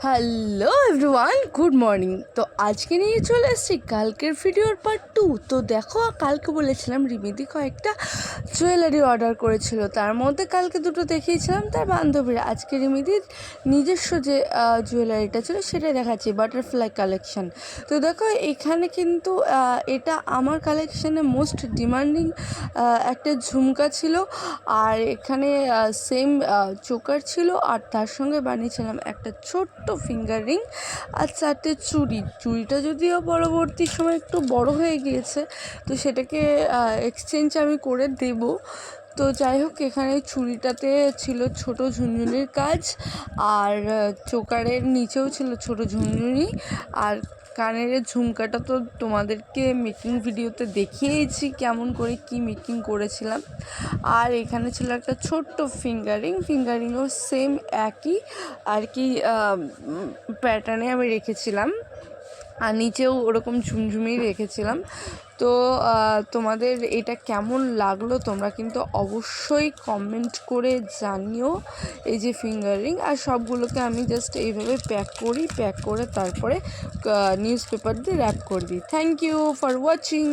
Hello everyone, good morning. তো আজকে নিয়ে চলে এসেছি কালকের ভিডিওর পার্ট 2। তো দেখো, কালকে বলেছিলাম রিমিদি কয়েকটা জুয়েলারি অর্ডার করেছিল, তার মধ্যে কালকে দুটো দেখিয়েছিলাম তার বান্ধবীরা। আজকে রিমিদির নিজস্ব যে জুয়েলারিটা ছিল সেটাই দেখাচ্ছি, বাটারফ্লাই কালেকশন। তো দেখো, এখানে কিন্তু এটা আমার কালেকশানে মোস্ট ডিমান্ডিং একটা ঝুমকা ছিল, আর এখানে সেম চোকার ছিল, আর তার সঙ্গে বানিয়েছিলাম একটা ছোট্ট ফিঙ্গার রিং আর 4টে চুড়িটা যদিও পরবর্তী সময় একটু বড় হয়ে গিয়েছে, তো সেটাকে এক্সচেঞ্জ আমি করে দেব। তো যাই হোক, এখানে চুড়িটাতে ছিল ছোট ঝুনঝুনির কাজ, আর চোকারের নিচেও ছিল ছোট ঝুনঝুনি, আর কানের ঝুমকাটা তো তোমাদেরকে মেকিং ভিডিওতে দেখিয়েছি কেমন করে কি মেকিং করেছিলাম। আর এখানে ছিল একটা ছোট্ট ফিঙ্গারিংও সেম একই আর কি প্যাটার্নে আমি রেখেছিলাম, আর নিচেও ওরকম ঝুমঝুমি রেখেছিলাম। তো তোমাদের এটা কেমন লাগলো তোমরা কিন্তু অবশ্যই কমেন্ট করে জানিও। এই যে ফিঙ্গারিং, আর সবগুলোকে আমি জাস্ট এইভাবে প্যাক করে তারপরে নিউজ পেপার দিয়ে র্যাপ করে দিই। Thank you for watching.